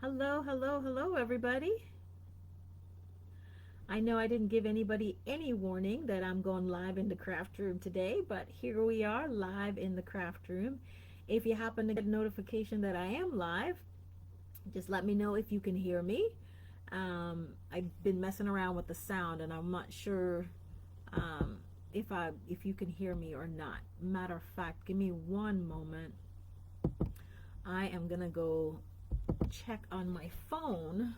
Hello, hello, hello, everybody. I know I didn't give anybody any warning that I'm going live in the craft room today, but here we are live in the craft room. If you happen to get a notification that I am live, just let me know if you can hear me. I've been messing around with the sound and I'm not sure if you can hear me or not. Matter of fact, give me one moment. I am gonna go check on my phone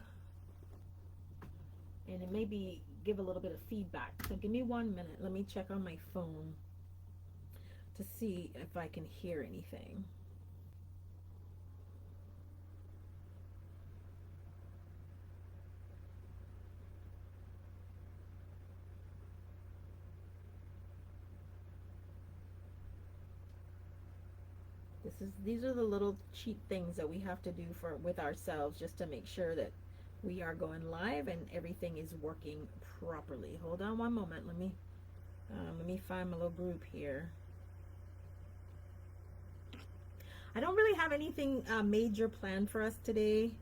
and it maybe give a little bit of feedback. So give me 1 minute. Let me check on my phone to see if I can hear anything. These are the little cheap things that we have to do with ourselves just to make sure that we are going live and everything is working properly. Hold on one moment. Let me find my little group here. I don't really have anything major planned for us today.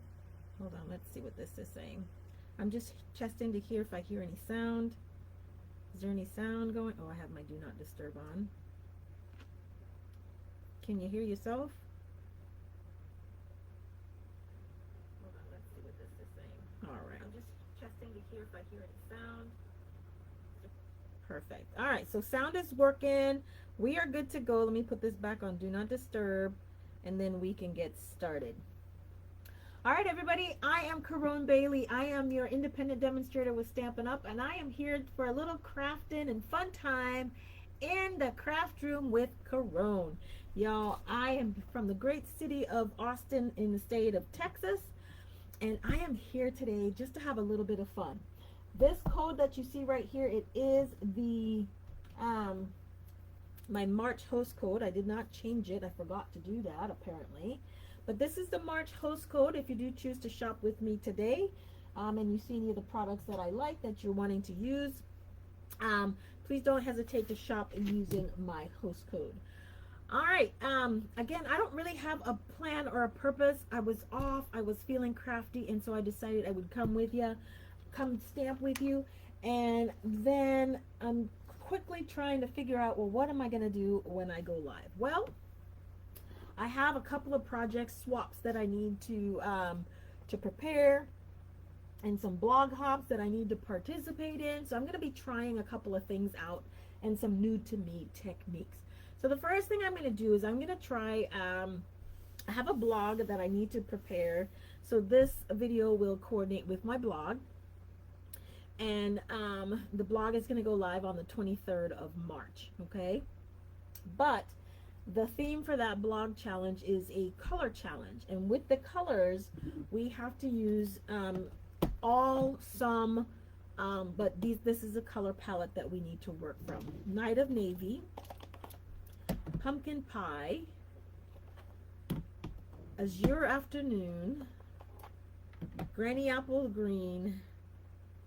Hold on, let's see what this is saying. I'm just testing to hear if I hear any sound. Is there any sound going? Oh, I have my do not disturb on. Can you hear yourself? Hold on, let's see what this is saying. All right. I'm just testing to hear if I hear any sound. Perfect. All right, so sound is working. We are good to go. Let me put this back on do not disturb and then we can get started. All right, everybody, I am Caron Bailey. I am your independent demonstrator with Stampin' Up, and I am here for a little crafting and fun time in the craft room with Caron. Y'all, I am from the great city of Austin in the state of Texas, and I am here today just to have a little bit of fun. This code that you see right here, it is the my March host code. I did not change it. I forgot to do that apparently. But this is the March host code if you do choose to shop with me today, and you see any of the products that I like that you're wanting to use. Please don't hesitate to shop using my host code. All right, again, I don't really have a plan or a purpose. I was off, I was feeling crafty, and so I decided I would come with you, come stamp with you, and then I'm quickly trying to figure out, well, what am I going to do when I go live? Well, I have a couple of project swaps that I need to prepare, and some blog hops that I need to participate in. So I'm going to be trying a couple of things out and some new to me techniques. So the first thing I'm going to do is I'm going to try, I have a blog that I need to prepare. So this video will coordinate with my blog. And the blog is going to go live on the 23rd of March, okay? But the theme for that blog challenge is a color challenge. And with the colors, we have to use but this is a color palette that we need to work from. Night of Navy, Pumpkin Pie, Azure Afternoon, Granny Apple Green,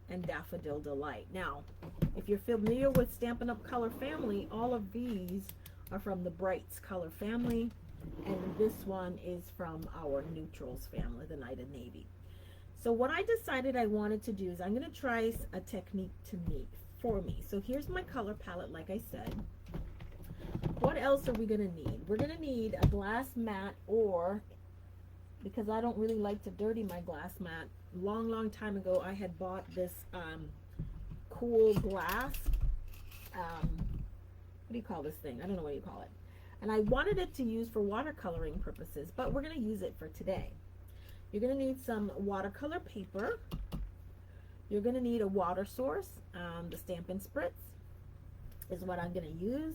and Daffodil Delight. Now, if you're familiar with Stampin' Up! Color family, all of these are from the Brights color family, and this one is from our Neutrals family, the Night of Navy. So what I decided I wanted to do is I'm going to try a technique for me. So here's my color palette, like I said. What else are we going to need? We're going to need a glass mat, or, because I don't really like to dirty my glass mat, long time ago I had bought this cool glass, what do you call this thing? I don't know what you call it. And I wanted it to use for watercoloring purposes, but we're going to use it for today. You're going to need some watercolor paper. You're going to need a water source. The Stampin' Spritz is what I'm going to use.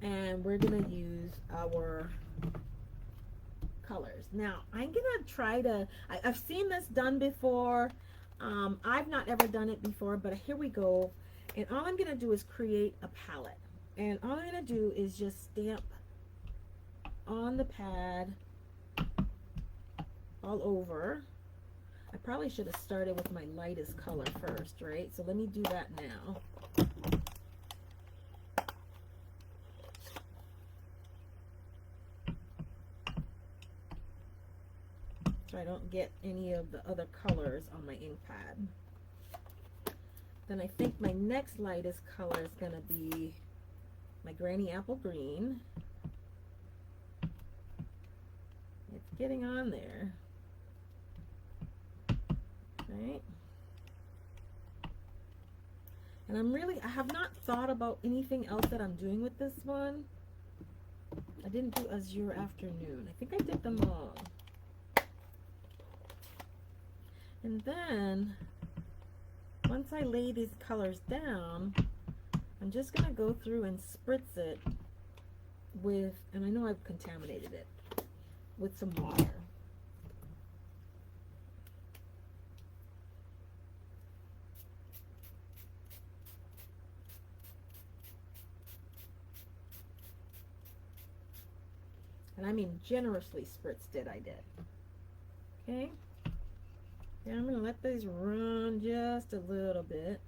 And we're going to use our colors. Now, I'm going to try to, I've seen this done before. I've not ever done it before, but here we go. And all I'm going to do is create a palette. And all I'm going to do is just stamp on the pad all over. I probably should have started with my lightest color first, right? So let me do that now. sure I don't get any of the other colors on my ink pad. Then I think my next lightest color is going to be my Granny Apple Green. It's getting on there. Right? And I have not thought about anything else that I'm doing with this one. I didn't do Azure Afternoon. I think I did them all. And then, once I lay these colors down, I'm just going to go through and spritz it with, and I know I've contaminated it, with some water. And I mean generously spritzed it, I did. Okay? And I'm going to let these run just a little bit.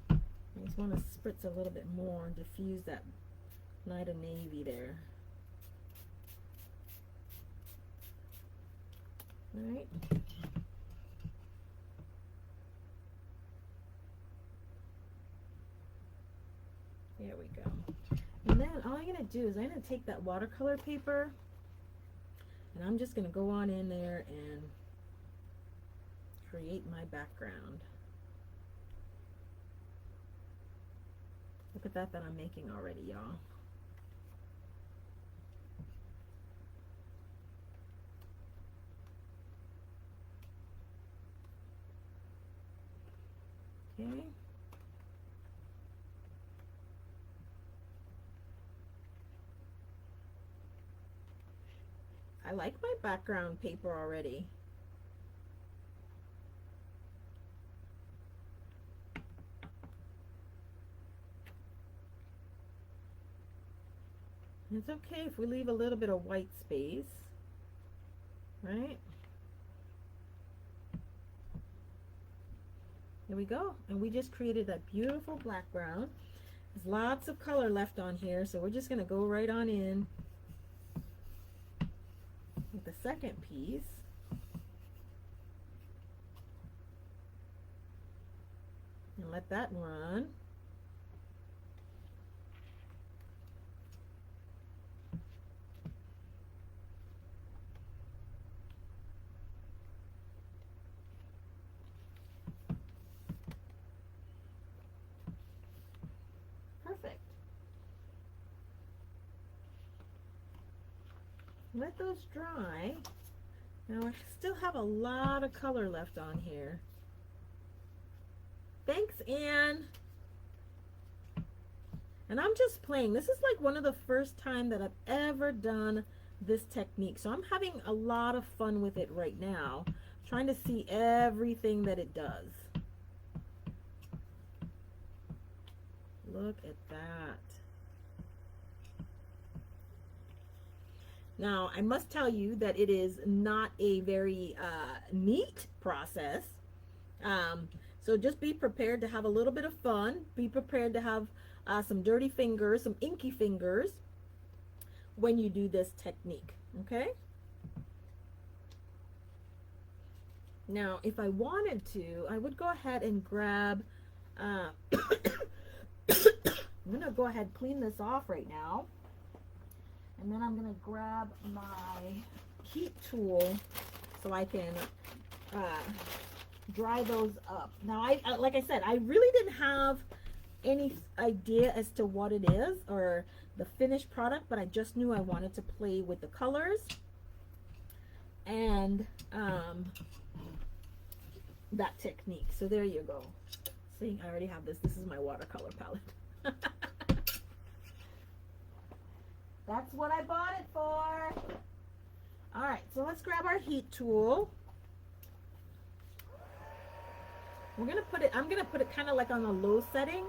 I just want to spritz a little bit more and diffuse that night of navy there. Alright. There we go. And then all I'm going to do is I'm going to take that watercolor paper and I'm just going to go on in there and create my background. Look at that I'm making already, y'all. Okay. I like my background paper already. It's okay if we leave a little bit of white space, right? There we go. And we just created that beautiful background. There's lots of color left on here, so we're just going to go right on in with the second piece. And let that run. Perfect. Let those dry. Now I still have a lot of color left on here. Thanks, Anne. And I'm just playing. This is like one of the first time that I've ever done this technique. So I'm having a lot of fun with it right now. Trying to see everything that it does. Look at that. Now, I must tell you that it is not a very neat process. So just be prepared to have a little bit of fun. Be prepared to have some dirty fingers, some inky fingers when you do this technique, okay? Now, if I wanted to, I would go ahead and grab, I'm going to go ahead and clean this off right now. And then I'm going to grab my heat tool so I can dry those up. Now, like I said, I really didn't have any idea as to what it is or the finished product, but I just knew I wanted to play with the colors. And that technique. So there you go. See, I already have this. This is my watercolor palette. That's what I bought it for. All right, so let's grab our heat tool. I'm gonna put it kind of like on a low setting.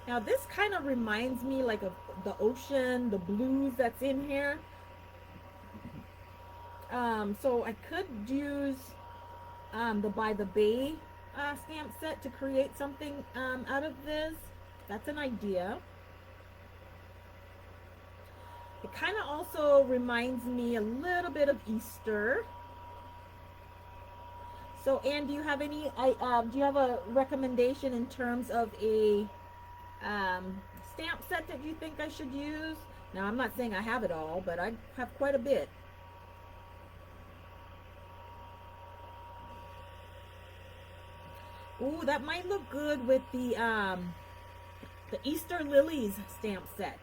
Now this kind of reminds me like of the ocean, the blues that's in here. So I could use the By the Bay stamp set to create something out of this. That's an idea. It kind of also reminds me a little bit of Easter. So, Anne, do you have any? Do you have a recommendation in terms of a stamp set that you think I should use? Now, I'm not saying I have it all, but I have quite a bit. Ooh, that might look good with the Easter Lilies stamp set.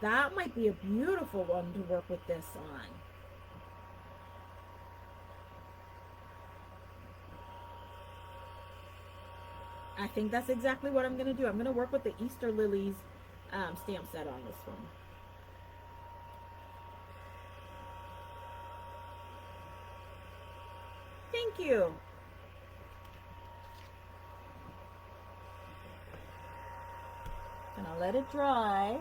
That might be a beautiful one to work with this on. I think that's exactly what I'm going to do. I'm going to work with the Easter Lilies stamp set on this one. Thank you. And I'll let it dry.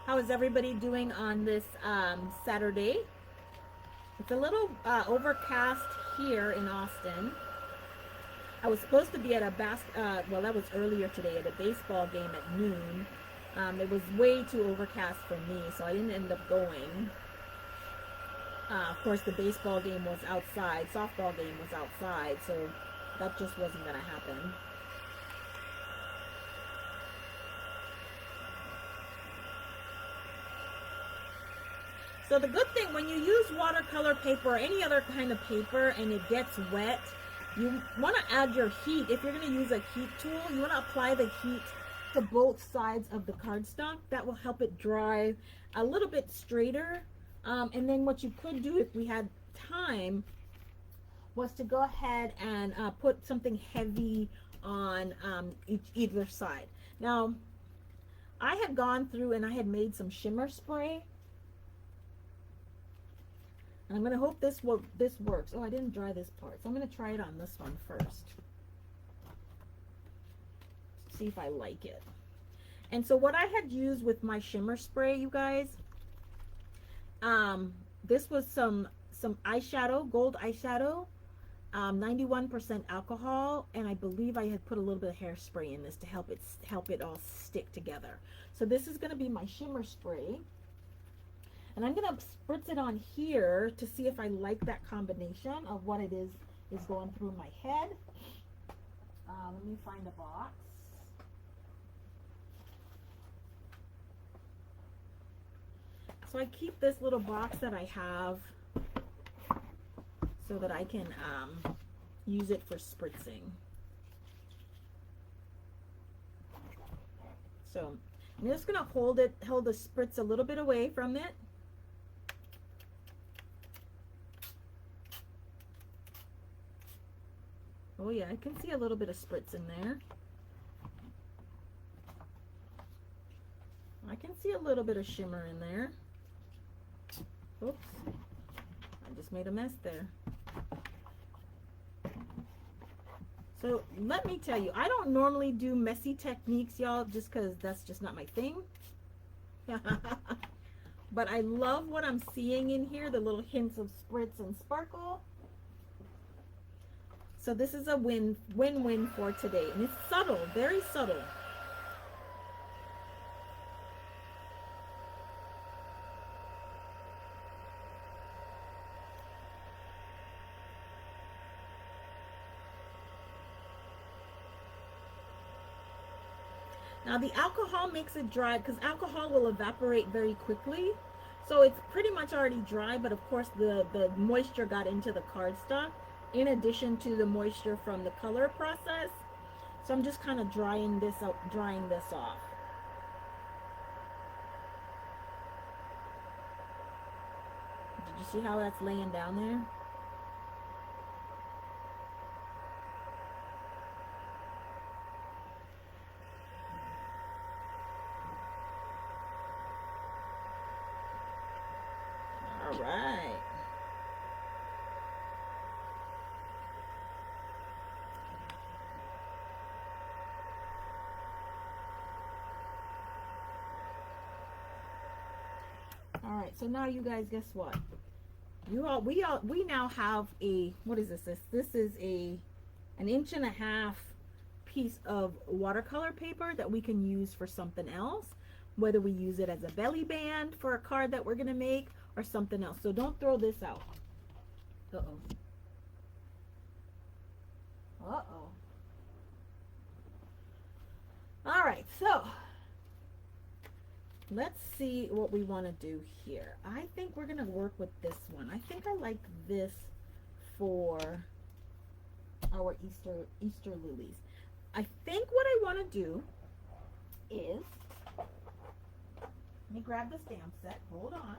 How is everybody doing on this Saturday? It's a little overcast here in Austin. I was supposed to be at a well, that was earlier today, at a baseball game at noon. It was way too overcast for me, so I didn't end up going. Of course, the baseball game was outside, softball game was outside, so that just wasn't going to happen. So the good thing, when you use watercolor paper or any other kind of paper and it gets wet, you want to add your heat. If you're going to use a heat tool, you want to apply the heat to both sides of the cardstock. That will help it dry a little bit straighter. And then what you could do, if we had time, was to go ahead and put something heavy on either side. Now, I had gone through and I had made some shimmer spray. And I'm going to hope this works. Oh, I didn't dry this part. So I'm going to try it on this one first. See if I like it. And so what I had used with my shimmer spray, you guys, this was some eyeshadow, gold eyeshadow, 91% alcohol, and I believe I had put a little bit of hairspray in this to help it all stick together. So this is going to be my shimmer spray. And I'm going to spritz it on here to see if I like that combination of what it is going through my head. Let me find a box. So I keep this little box that I have so that I can use it for spritzing. So I'm just going to hold the spritz a little bit away from it. Oh yeah, I can see a little bit of spritz in there. I can see a little bit of shimmer in there. Oops, I just made a mess there. So let me tell you, I don't normally do messy techniques, y'all, just because that's just not my thing. But I love what I'm seeing in here, the little hints of spritz and sparkle. So this is a win-win for today. And it's subtle, very subtle. Now the alcohol makes it dry because alcohol will evaporate very quickly. So it's pretty much already dry, but of course the moisture got into the cardstock, in addition to the moisture from the color process. So I'm just kind of drying this off. Did you see how that's laying down there? All right, so now you guys, guess what? We now have a, what is this? This is an 1.5 inch piece of watercolor paper that we can use for something else, whether we use it as a belly band for a card that we're gonna make or something else. So don't throw this out. Uh-oh. Uh-oh. All right, so let's see what we want to do here. I think we're gonna work with this one. I think I like this for our Easter lilies. I think what I want to do is, let me grab the stamp set. Hold on.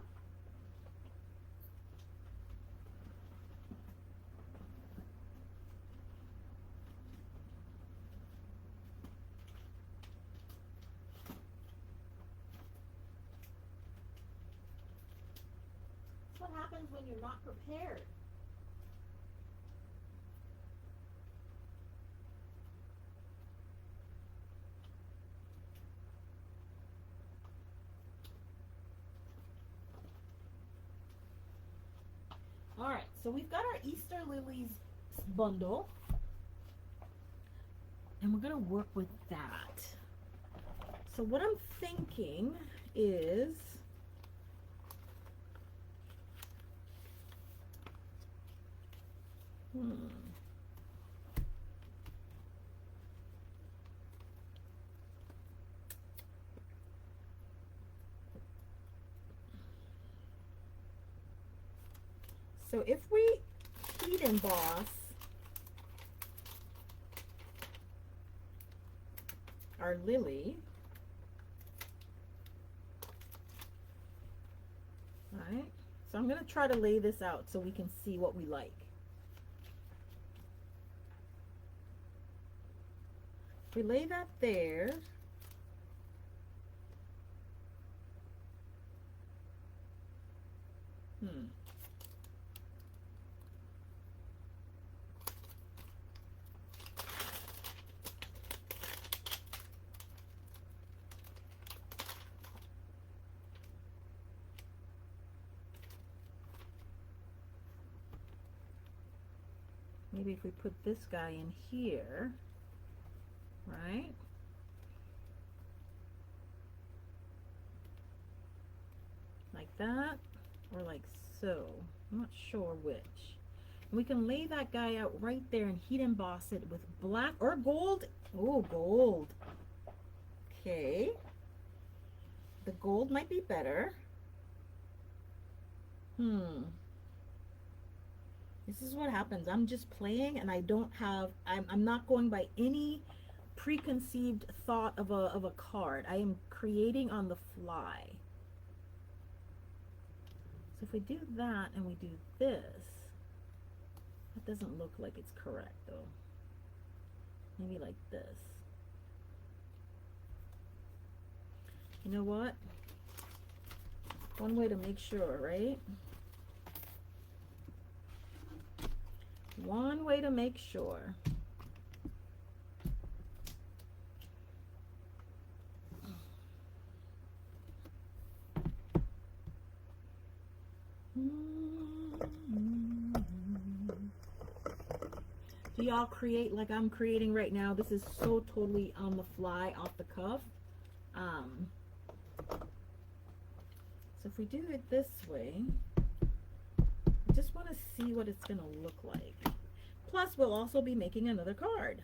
That's what happens when you're not prepared. All right, so we've got our Easter lilies bundle, and we're gonna work with that. So what I'm thinking is, so if we heat emboss our lily, right? So I'm going to try to lay this out so we can see what we like. If we lay that there, maybe if we put this guy in here, right? Like that, or like so. I'm not sure which. And we can lay that guy out right there and heat emboss it with black or gold. Oh, gold. Okay. The gold might be better. This is what happens. I'm just playing and I don't have, I'm not going by any preconceived thought of a card. I am creating on the fly. So if we do that and we do this, that doesn't look like it's correct though. Maybe like this. You know what? One way to make sure, right? One way to make sure. Do y'all create like I'm creating right now? This is so totally on the fly, off the cuff. So if we do it this way, I just want to see what it's going to look like. Plus, we'll also be making another card,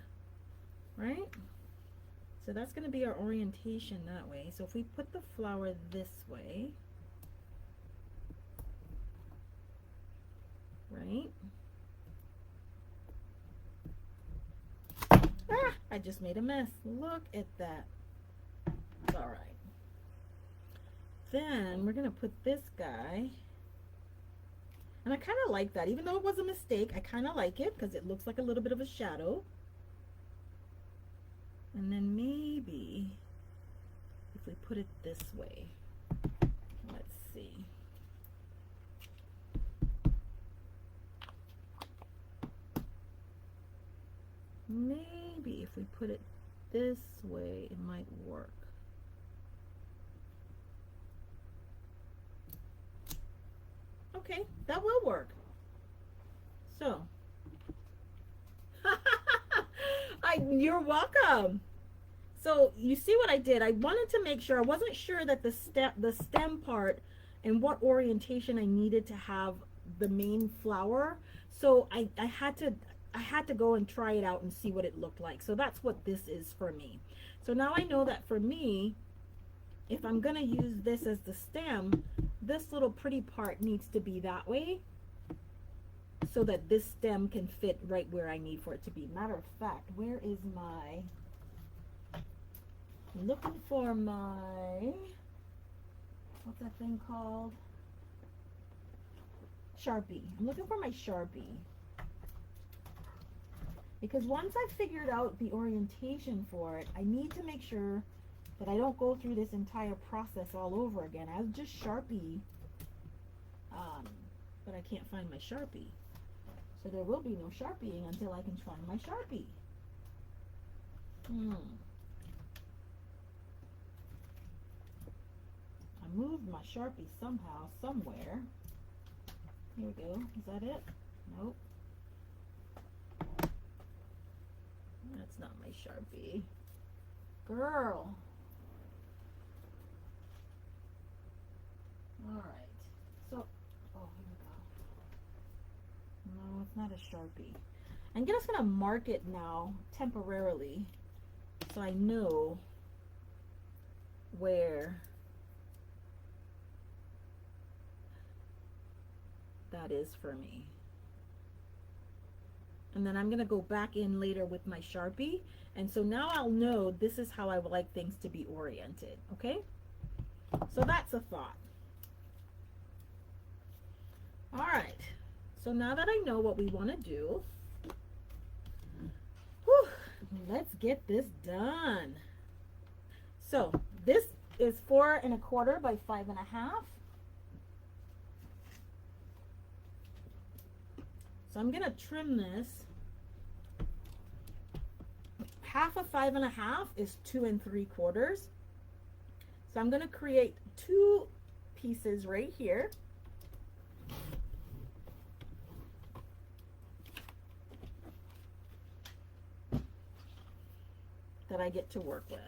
right? So that's going to be our orientation that way. So if we put the flower this way, right? Ah, I just made a mess. Look at that. It's all right. Then we're going to put this guy. And I kind of like that. Even though it was a mistake, I kind of like it because it looks like a little bit of a shadow. And then maybe if we put it this way, let's see. Maybe if we put it this way, it might work. That will work. So, you're welcome. So you see what I did? I wanted to make sure, I wasn't sure that the stem part and what orientation I needed to have the main flower. So I had to go and try it out and see what it looked like. So that's what this is for me. So now I know that for me, if I'm gonna use this as the stem, this little pretty part needs to be that way so that this stem can fit right where I need for it to be. Matter of fact, where is my, I'm looking for my, what's that thing called? Sharpie. I'm looking for my Sharpie. Because once I've figured out the orientation for it, I need to make sure that I don't go through this entire process all over again. I'll just Sharpie, but I can't find my Sharpie. So there will be no Sharpieing until I can find my Sharpie. I moved my Sharpie somehow, somewhere. Here we go. Is that it? Nope. That's not my Sharpie. Girl. Alright. So, oh, here we go. No, it's not a Sharpie. I'm just going to mark it now, temporarily, so I know where that is for me. And then I'm going to go back in later with my Sharpie. And so now I'll know this is how I would like things to be oriented. Okay? So that's a thought. All right. So now that I know what we want to do, let's get this done. So this is 4 1/4 by 5 1/2. So I'm going to trim this. Half of 5 1/2 is 2 3/4. So I'm going to create 2 pieces right here. That I get to work with.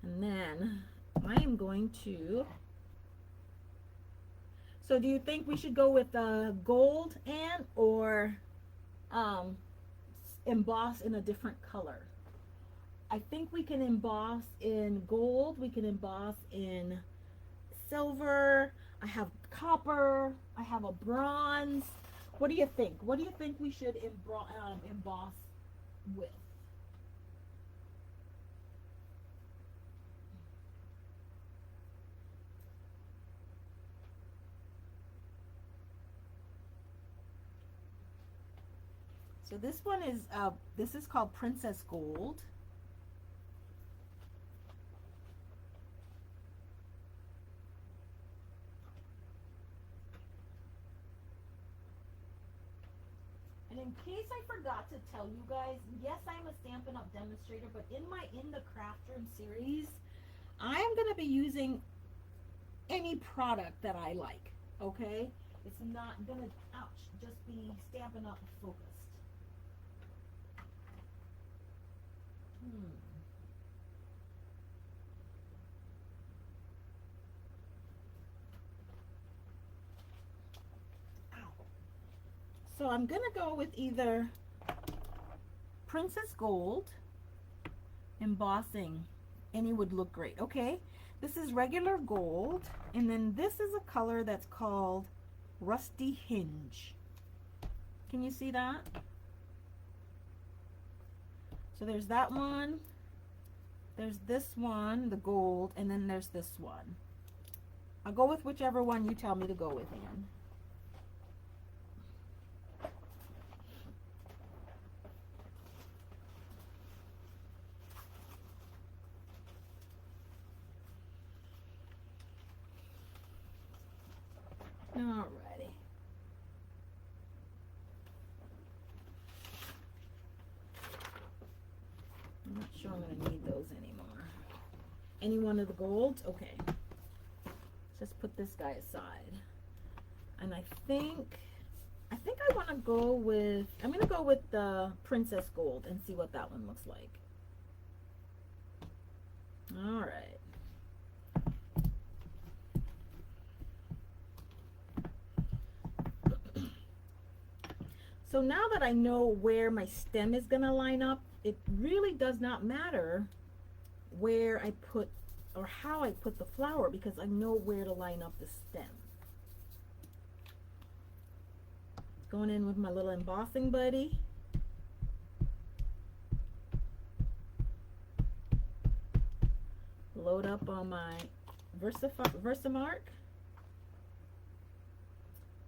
And then I am going to, so do you think we should go with gold and or emboss in a different color? I think we can emboss in gold, we can emboss in silver, I have copper, I have a bronze. What do you think? What do you think we should emboss with? So this one is, this is called Princess Gold. And in case I forgot to tell you guys, yes, I'm a Stampin' Up! Demonstrator, but in the Craft Room series, I am going to be using any product that I like, okay? It's not going to, just be Stampin' Up! Focused. So I'm gonna go with either Princess Gold embossing. Any would look great. Okay, this is regular gold, and then this is a color that's called Rusty Hinge. Can you see that? So there's that one, there's this one, the gold, and then there's this one. I'll go with whichever one you tell me to go with, Anne. Alrighty. I'm not sure I'm going to need those anymore. Any one of the golds? Okay. Let's just put this guy aside. And I think I want to go with, I'm going to go with the Princess Gold and see what that one looks like. All right. So now that I know where my stem is going to line up, it really does not matter where I put or how I put the flower, because I know where to line up the stem. Going in with my little embossing buddy. Load up on my Versamark.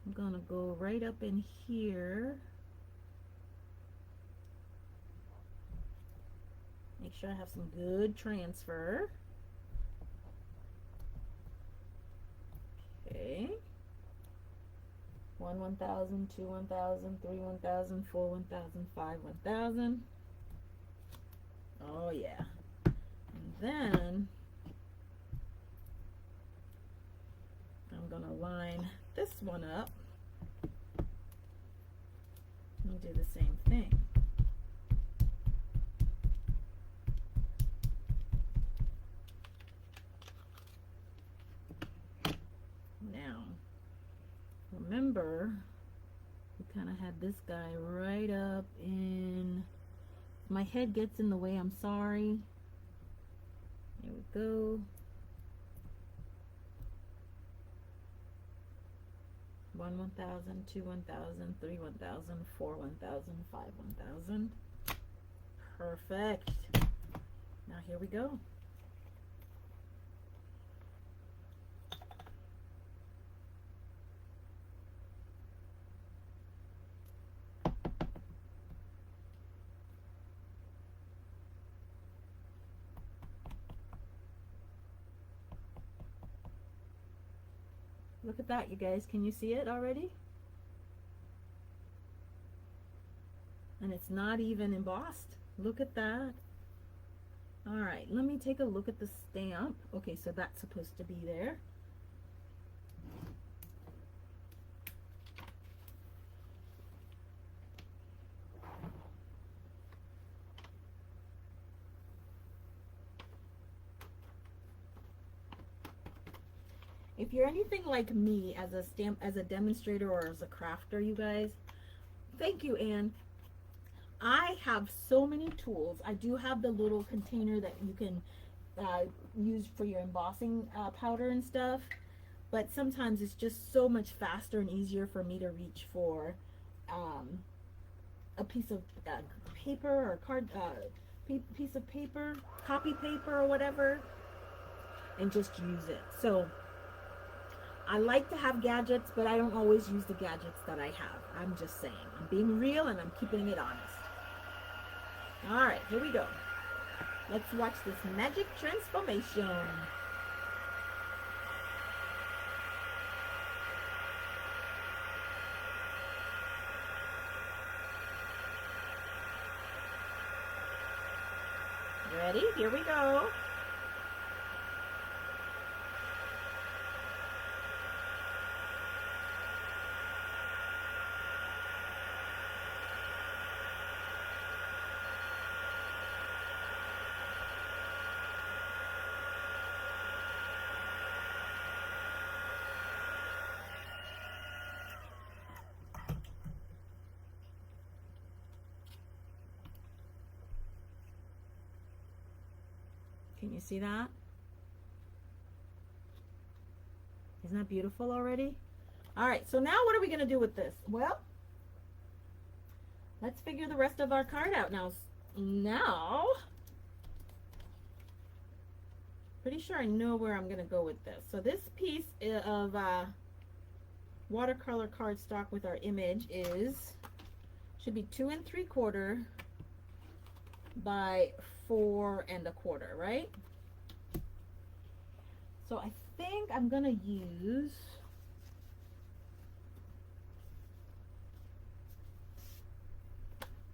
I'm gonna go right up in here. Make sure I have some good transfer. Okay. 1 1000, 2 1000, 3 1000, 4 1000, 5 1000. Oh yeah. And then I'm gonna line this one up and do the same thing. Now, remember, we kind of had this guy right up in, my head gets in the way, I'm sorry. Here we go. 1 1000, 2 1000, 3 1000, 4 1000, 5 1000. Perfect. Now here we go. Look at that, you guys. Can you see it already? And it's not even embossed. Look at that. All right, let me take a look at the stamp. Okay, so that's supposed to be there. If you're anything like me as a demonstrator or as a crafter, you guys, thank you, Anne. I have so many tools. I do have the little container that you can use for your embossing powder and stuff, but sometimes it's just so much faster and easier for me to reach for a piece of paper or piece of paper, copy paper or whatever, and just use it. So I like to have gadgets, but I don't always use the gadgets that I have. I'm just saying. I'm being real and I'm keeping it honest. All right, here we go. Let's watch this magic transformation. Ready? Here we go. Can you see that? Isn't that beautiful already? All right, so now what are we going to do with this? Well, let's figure the rest of our card out now. Pretty sure I know where I'm going to go with this. So this piece of watercolor cardstock with our image should be 2 3/4 by 4 1/4, right? So I think I'm gonna use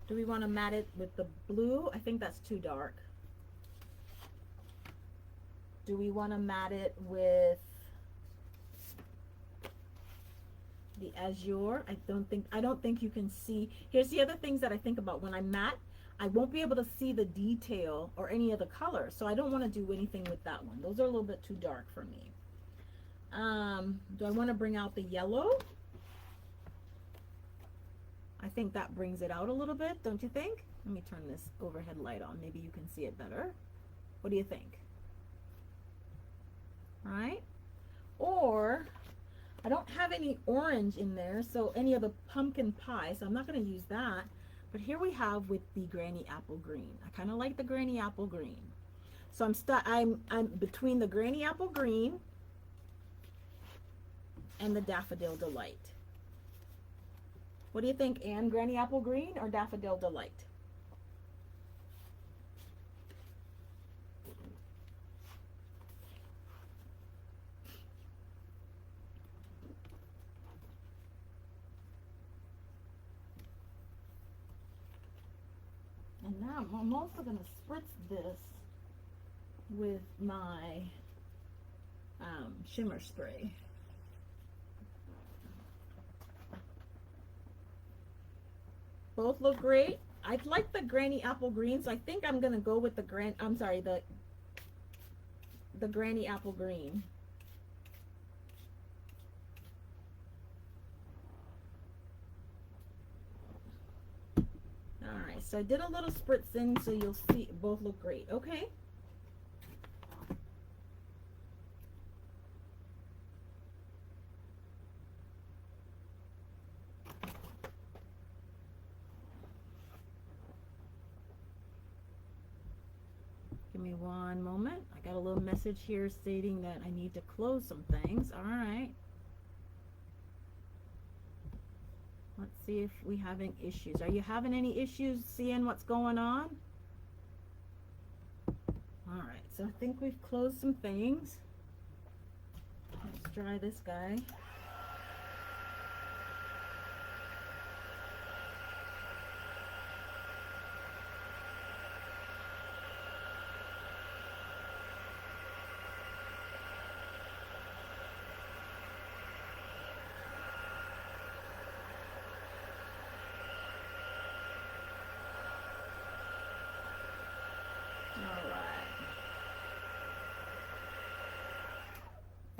do we want to mat it with the blue? I think that's too dark. Do we want to mat it with the Azure. I don't think you can see. Here's the other things that I think about. When I'm matte, I won't be able to see the detail or any of the color, so I don't want to do anything with that one. Those are a little bit too dark for me. Do I want to bring out the yellow? I think that brings it out a little bit, don't you think? Let me turn this overhead light on. Maybe you can see it better. What do you think? All right? Or I don't have any orange in there, so any of the pumpkin pie, so I'm not going to use that. But here we have with the Granny Apple Green. I kind of like the Granny Apple Green. So I'm between the Granny Apple Green and the Daffodil Delight. What do you think, Anne? Granny Apple Green or Daffodil Delight? And now I'm also going to spritz this with my shimmer spray. Both look great. I like the Granny Apple Green, so I think I'm going to go with the Granny Apple Green. Alright, so I did a little spritzing, so you'll see both look great. Okay. Give me one moment. I got a little message here stating that I need to close some things. Alright. Let's see if we having issues. Are you having any issues seeing what's going on? All right, so I think we've closed some things. Let's dry this guy.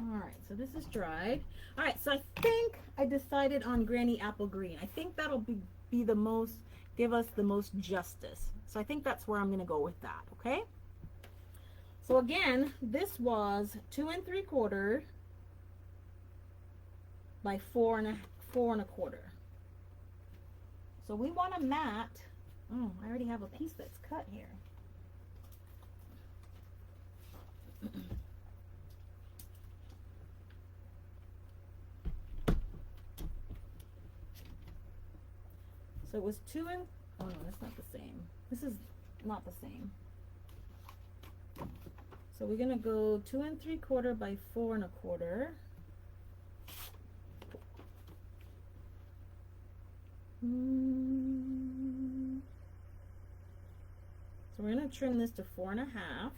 Alright, so this is dried. Alright, so I think I decided on Granny Apple Green. I think that'll be the most, give us the most justice. So I think that's where I'm going to go with that, okay? So again, this was 2 3/4 by 4 1/4. So we want a matte. Oh, I already have a piece that's cut here. So it was 2 oh no, that's not the same. This is not the same. So we're gonna go 2 3/4 by 4 1/4. So we're gonna trim this to 4 1/2.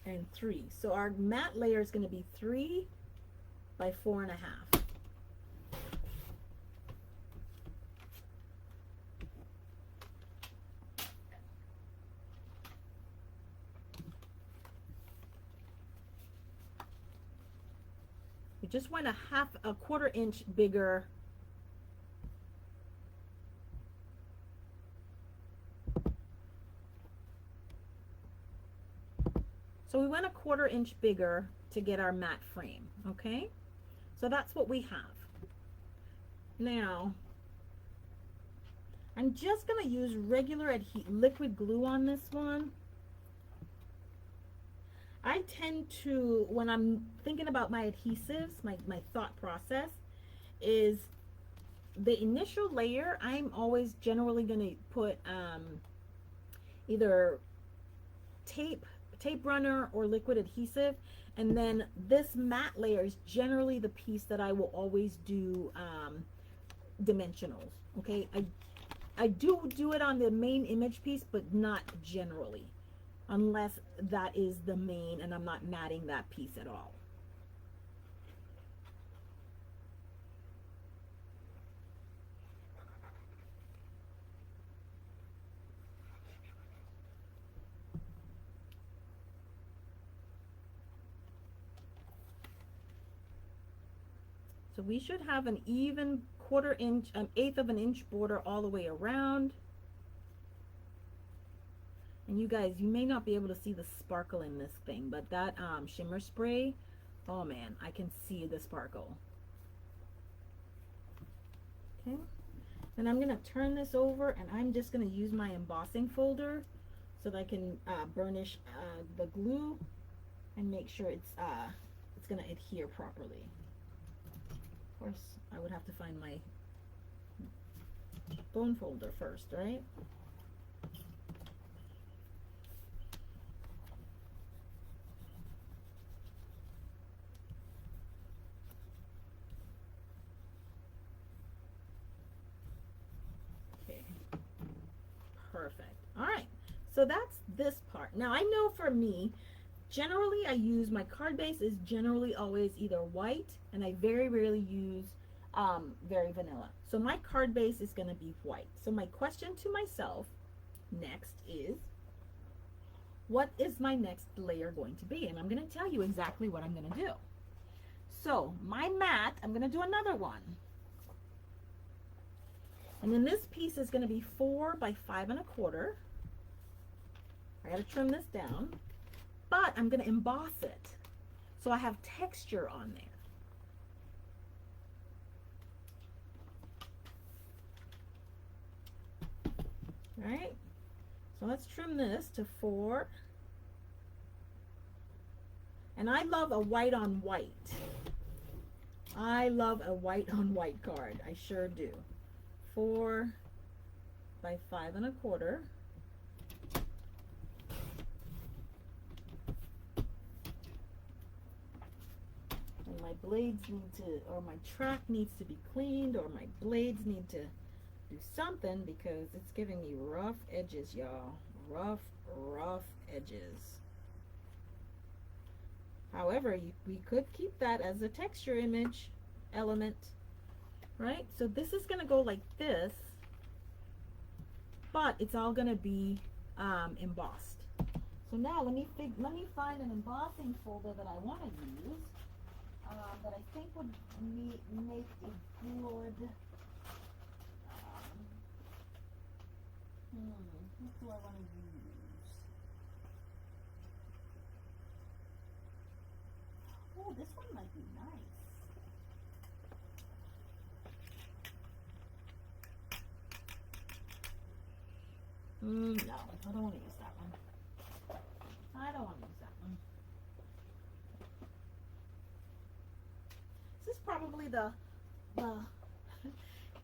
And 3. So our matte layer is going to be 3 by 4 1/2. We just went a 1/4 inch bigger. So we went a 1/4 inch bigger to get our matte frame, okay? So that's what we have. Now, I'm just gonna use regular liquid glue on this one. I tend to, when I'm thinking about my adhesives, my thought process is the initial layer, I'm always generally gonna put either tape runner or liquid adhesive, and then this matte layer is generally the piece that I will always do dimensionals. Okay, I do it on the main image piece, but not generally. unless that is the main and I'm not matting that piece at all. So we should have an even 1/4 inch, an 1/8 of an inch border all the way around. And you guys, you may not be able to see the sparkle in this thing, but that shimmer spray, oh man, I can see the sparkle. Okay, then I'm gonna turn this over and I'm just gonna use my embossing folder so that I can burnish the glue and make sure it's gonna adhere properly. Of course, I would have to find my bone folder first, right? Okay, perfect. All right, so that's this part. Now I know for me, generally I use, my card base is generally always either white, and I very rarely use very vanilla. So my card base is going to be white. So my question to myself next is, what is my next layer going to be? And I'm going to tell you exactly what I'm going to do. So my mat, I'm going to do another one. And then this piece is going to be 4 by 5 1/4. I got to trim this down, but I'm going to emboss it so I have texture on there. All right, so let's trim this to 4. And I love a white on white. I love a white on white card. I sure do. 4 by 5 1/4. And my blades need to, or my track needs to be cleaned, or my blades need to do something because it's giving me rough edges, y'all. Rough edges. However, we could keep that as a texture image element, right? So this is going to go like this, but it's all going to be embossed. So now let me find an embossing folder that I want to use that I think would make a good. What do I want to use? Oh, this one might be nice. No, I don't want to use that one. I don't want to use that one. This is probably the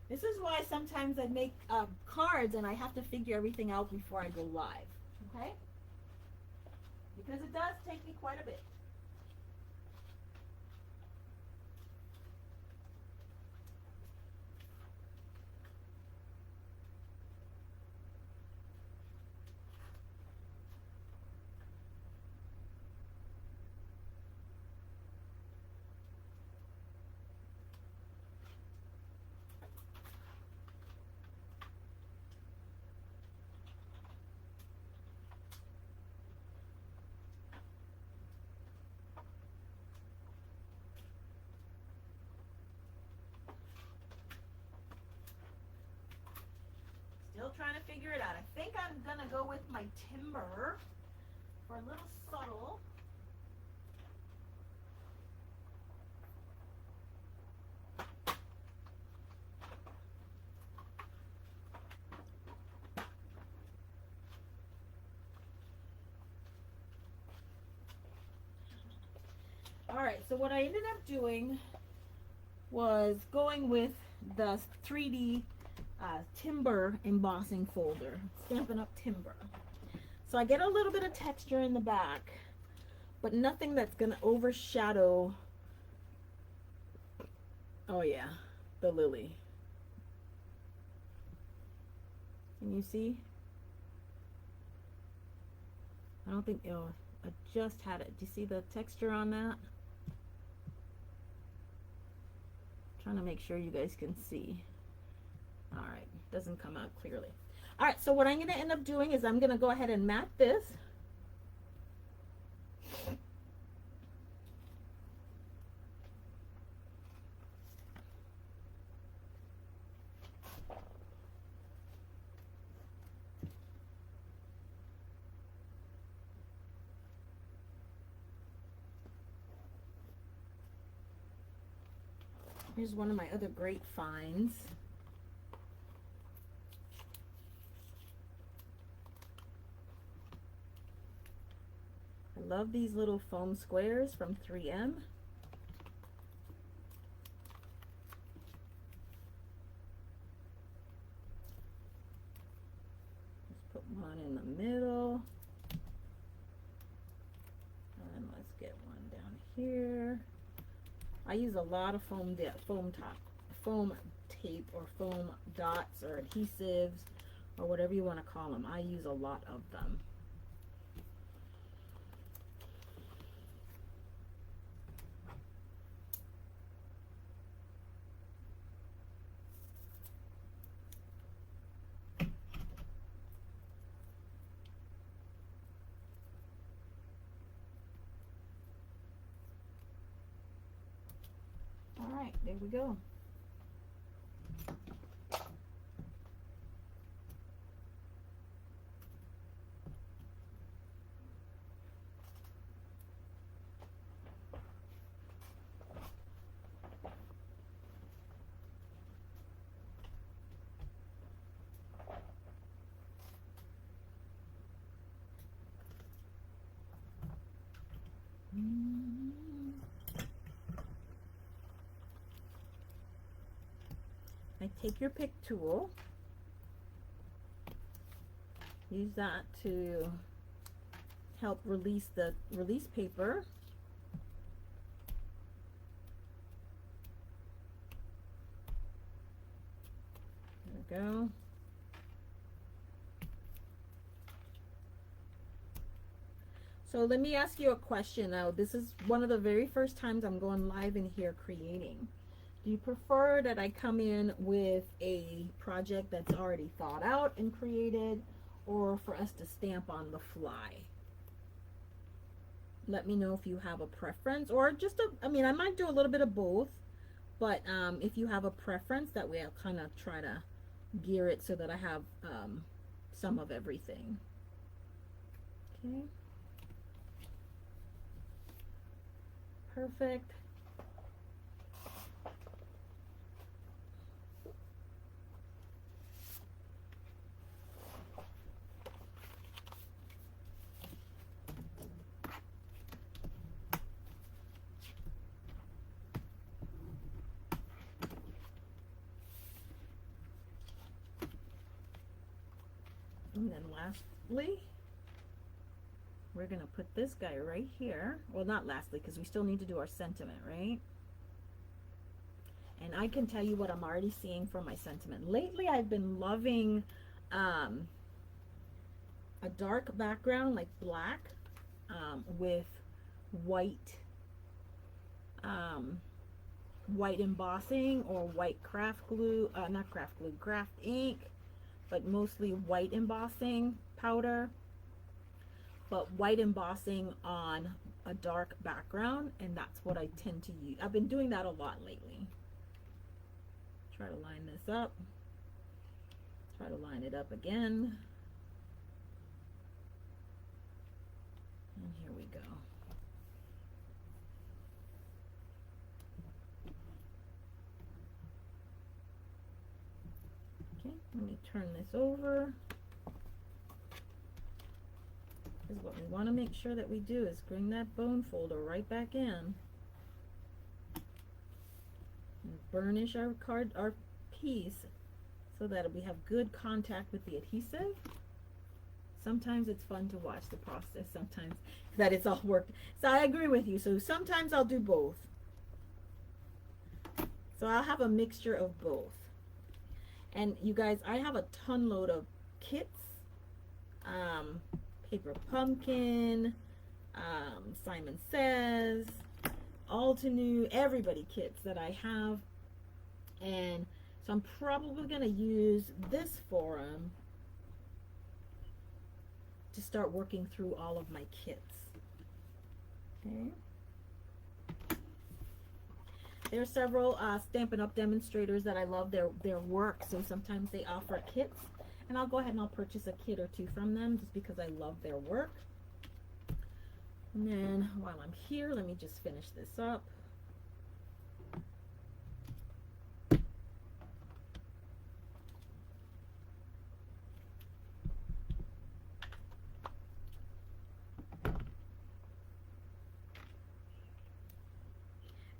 this is why sometimes I make cards and I have to figure everything out before I go live, okay? Because it does take me quite a bit. Still trying to figure it out. I think I'm gonna go with my timber for a little subtle. All right, so what I ended up doing was going with the 3D timber embossing folder, Stampin' Up timber. So I get a little bit of texture in the back, but nothing that's gonna overshadow, oh yeah, the lily. Can you see? I don't think, oh, I just had it. Do you see the texture on that? Trying to make sure you guys can see. All right, doesn't come out clearly. All right, so what I'm going to end up doing is I'm going to go ahead and mat this. Here's one of my other great finds. I love these little foam squares from 3M. Let's put one in the middle. And let's get one down here. I use a lot of foam tape or foam dots or adhesives or whatever you want to call them. I use a lot of them. All right, there we go. Take your pick tool, use that to help release the release paper. There we go. So let me ask you a question now. This is one of the very first times I'm going live in here creating. Do you prefer that I come in with a project that's already thought out and created, or for us to stamp on the fly? Let me know if you have a preference, or just I mean, I might do a little bit of both, but if you have a preference, that way I'll kind of try to gear it so that I have some of everything. Okay. Perfect. And then lastly, we're going to put this guy right here. Well, not lastly, because we still need to do our sentiment, right? And I can tell you what I'm already seeing for my sentiment. Lately, I've been loving a dark background, like black, with white, white embossing or white craft glue, not craft glue, craft ink, but mostly white embossing powder, but white embossing on a dark background, and that's what I tend to use. I've been doing that a lot lately. Try to line this up. Try to line it up again. And here we go. Okay, let me turn this over. Because what we want to make sure that we do is bring that bone folder right back in. And burnish our card, our piece, so that we have good contact with the adhesive. Sometimes it's fun to watch the process, sometimes that it's all worked. So I agree with you. So sometimes I'll do both. So I'll have a mixture of both. And you guys, I have a ton load of kits, Paper Pumpkin, Simon Says, Altenew, everybody kits that I have. And so I'm probably going to use this forum to start working through all of my kits. Okay. There are several Stampin' Up! Demonstrators that I love their work, so sometimes they offer kits, and I'll go ahead and I'll purchase a kit or two from them just because I love their work. And then while I'm here, let me just finish this up.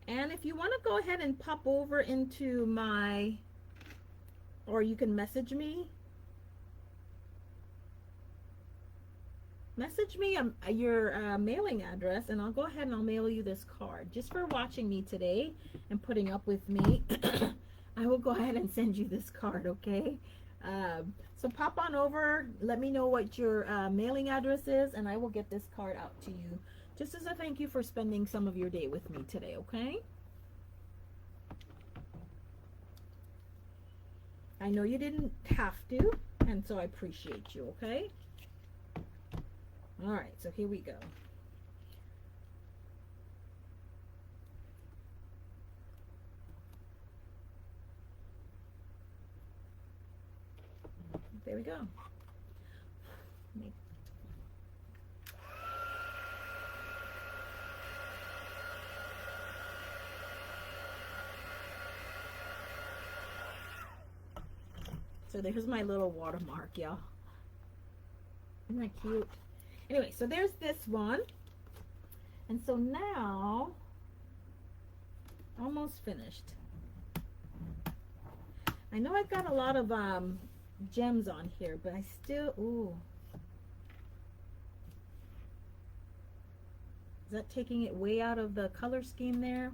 And if you want to go ahead and pop over into my, or you can message me your mailing address, and I'll go ahead and I'll mail you this card. Just for watching me today and putting up with me, I will go ahead and send you this card, okay? So pop on over, let me know what your mailing address is, and I will get this card out to you just as a thank you for spending some of your day with me today, okay? I know you didn't have to, and so I appreciate you, okay? All right, so here we go. There we go. So there's my little watermark, y'all. Isn't that cute? Anyway, so there's this one. And so now, almost finished. I know I've got a lot of gems on here, but I still, ooh. Is that taking it way out of the color scheme there?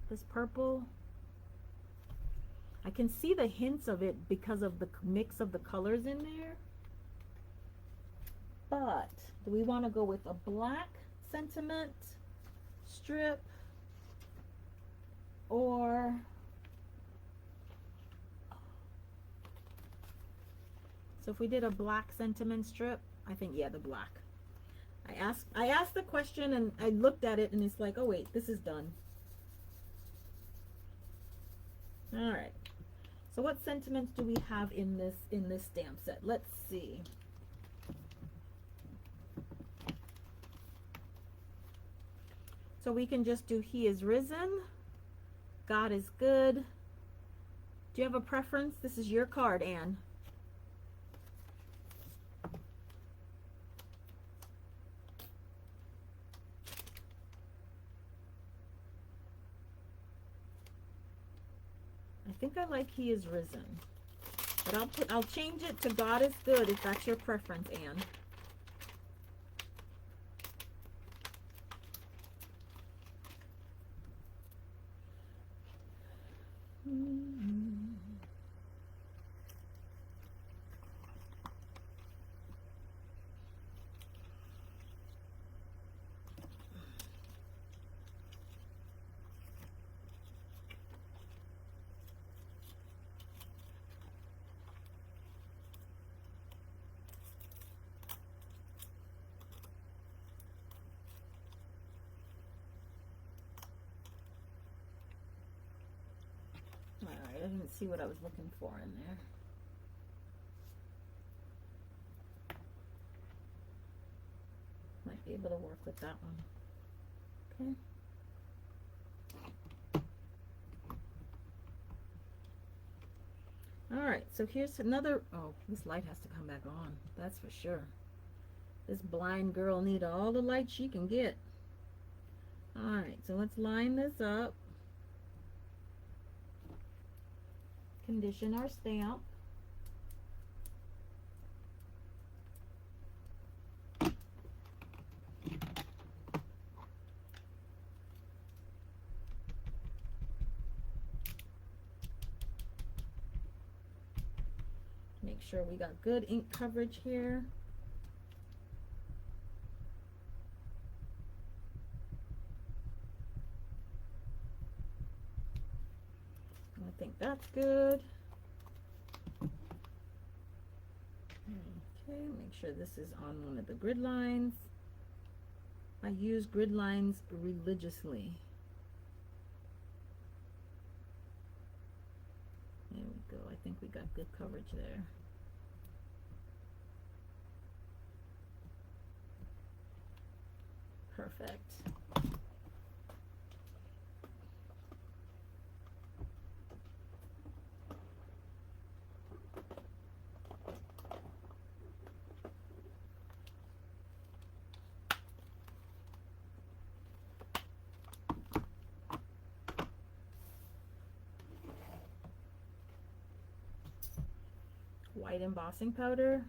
This purple? I can see the hints of it because of the mix of the colors in there. But do we want to go with a black sentiment strip, or so if we did a black sentiment strip, I think, yeah, the black. I asked the question and I looked at it and it's like, oh wait, this is done. All right. So what sentiments do we have in this stamp set? Let's see. So we can just do He is risen, God is good. Do you have a preference? This is your card, Anne. I think I like He is risen, but I'll change it to God is good if that's your preference, Anne. Alright, I didn't see what I was looking for in there. Might be able to work with that one. Okay. Alright, so here's another, oh, this light has to come back on, that's for sure. This blind girl needs all the light she can get. Alright, so let's line this up. Condition our stamp. Make sure we got good ink coverage here. think that's good. Okay, make sure this is on one of the grid lines. I use grid lines religiously. There we go. I think we got good coverage there. Perfect. White embossing powder.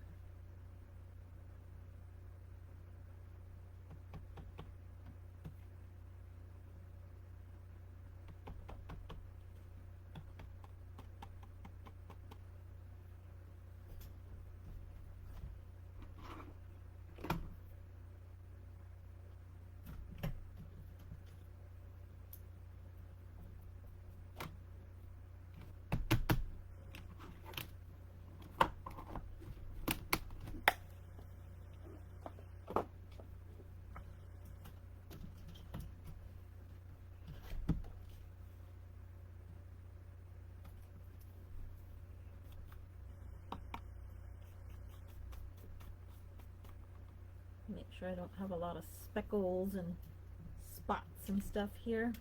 Make sure I don't have a lot of speckles and spots and stuff here.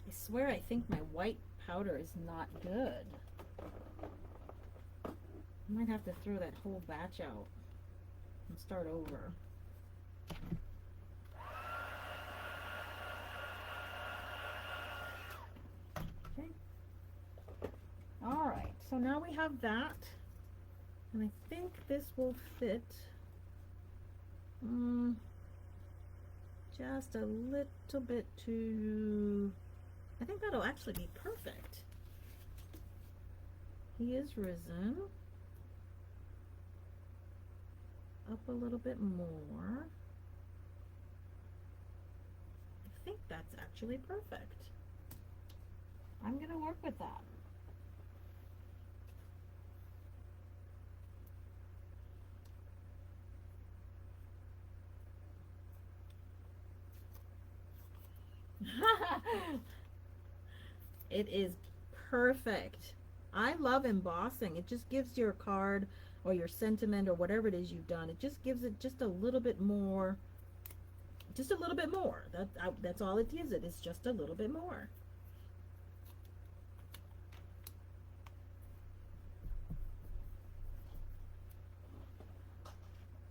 I swear I think my white powder is not good. I might have to throw that whole batch out and start over. Okay. All right, so now we have that, and I think this will fit just a little bit too. I think that'll actually be perfect. He is risen. Up a little bit more. I think that's actually perfect. I'm gonna work with that. It is perfect. I love embossing. It just gives your card or your sentiment or whatever it is you've done, it just gives it just a little bit more. Just a little bit more. That's all it gives it. It's just a little bit more.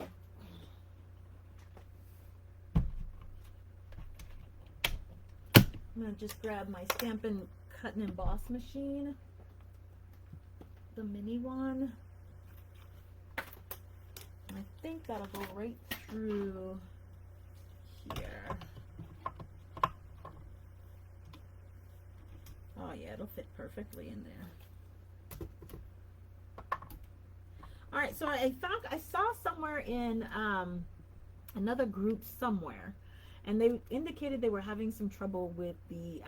I'm going to just grab my Stampin' Cut and Emboss machine, the mini one. I think that'll go right through here. Oh yeah, it'll fit perfectly in there. All right, so I saw somewhere in another group somewhere, and they indicated they were having some trouble with the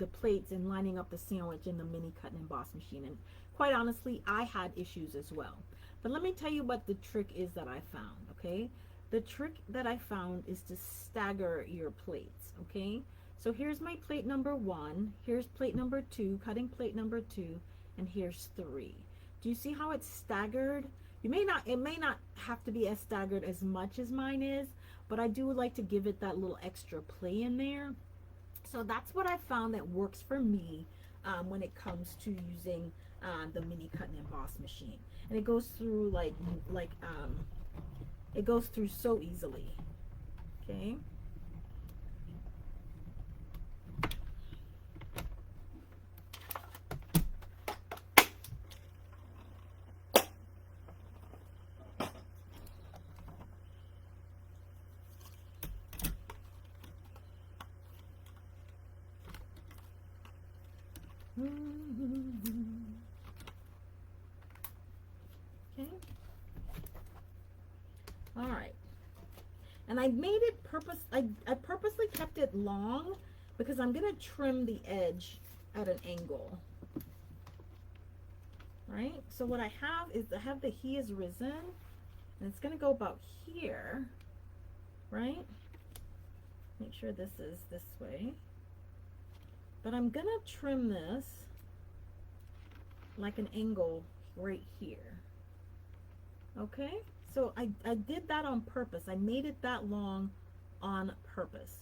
plates and lining up the sandwich in the mini cut and emboss machine. And quite honestly, I had issues as well. But let me tell you what the trick is that I found, okay? The trick that I found is to stagger your plates, okay? So here's my plate number 1, here's plate number 2, cutting plate number 2, and here's 3. Do you see how it's staggered? It may not have to be as staggered as much as mine is, but I do like to give it that little extra play in there. So that's what I found that works for me when it comes to using the mini cut and emboss machine. And it goes through it goes through so easily. Okay. Okay. All right. And I made it I purposely kept it long because I'm going to trim the edge at an angle. Right? So what I have is I have the he is risen, and it's going to go about here. Right? Make sure this is this way. But I'm going to trim this like an angle right here. Okay? So I did that on purpose. I made it that long on purpose.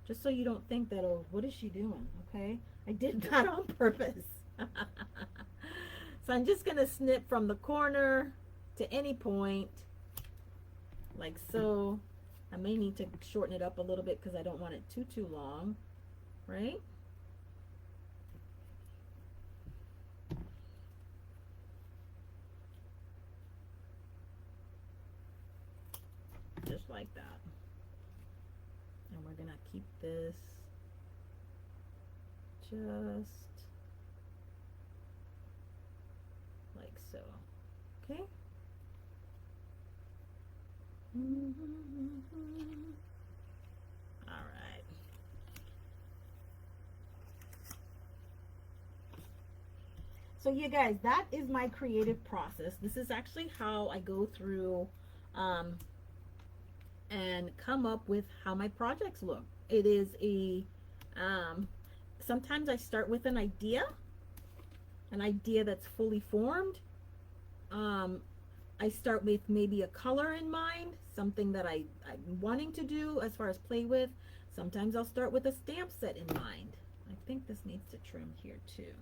Just so you don't think that, oh, what is she doing? Okay? I did that on purpose. So I'm just going to snip from the corner to any point, like so. I may need to shorten it up a little bit because I don't want it too long, right? Just like that. And we're gonna keep this just like so. Okay. All right. So you guys, that is my creative process. This is actually how I go through and come up with how my projects look. It is a sometimes I start with an idea that's fully formed. I start with maybe a color in mind, something that I'm wanting to do as far as play with. Sometimes I'll start with a stamp set in mind. I think this needs to trim here too.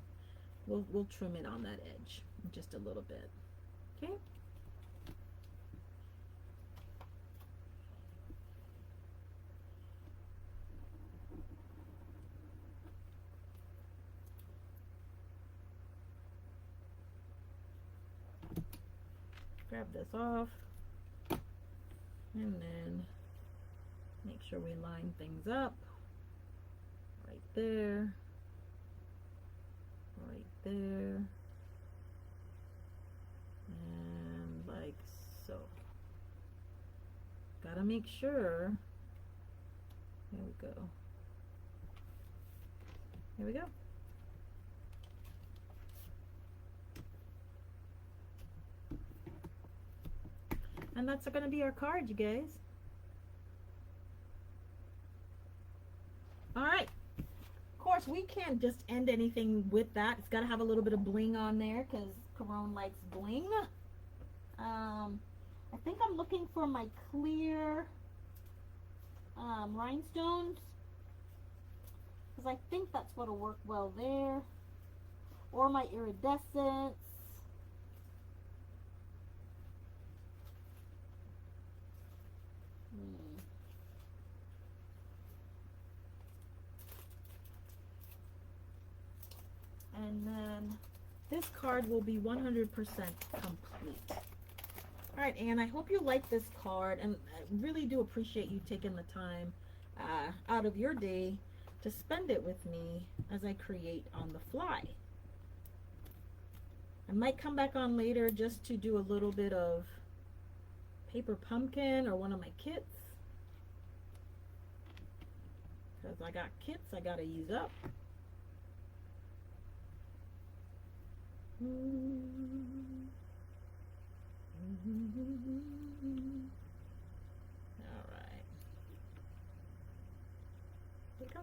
We'll trim it on that edge just a little bit. Okay. Grab this off and then make sure we line things up right there, right there, and like so. Gotta make sure. There we go. Here we go. And that's going to be our card, you guys. All right. Of course, we can't just end anything with that. It's got to have a little bit of bling on there because Caron likes bling. I think I'm looking for my clear rhinestones because I think that's what will work well there. Or my iridescence. And then this card will be 100% complete. All right, Anne, I hope you like this card, and I really do appreciate you taking the time out of your day to spend it with me as I create on the fly. I might come back on later just to do a little bit of paper pumpkin or one of my kits, because I got kits I gotta use up. All right. Here we go.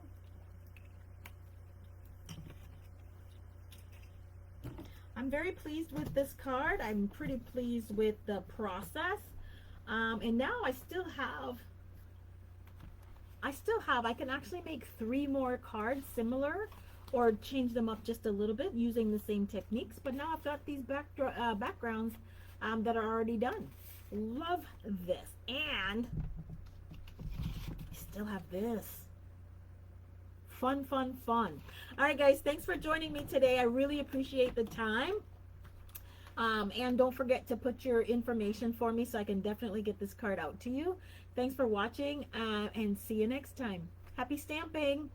I'm very pleased with this card. I'm pretty pleased with the process. And now I can actually make 3 more cards similar. or change them up just a little bit using the same techniques. But now I've got these backgrounds that are already done. Love this. And I still have this. Fun, fun, fun. All right, guys, thanks for joining me today. I really appreciate the time. And don't forget to put your information for me so I can definitely get this card out to you. Thanks for watching, and see you next time. Happy stamping!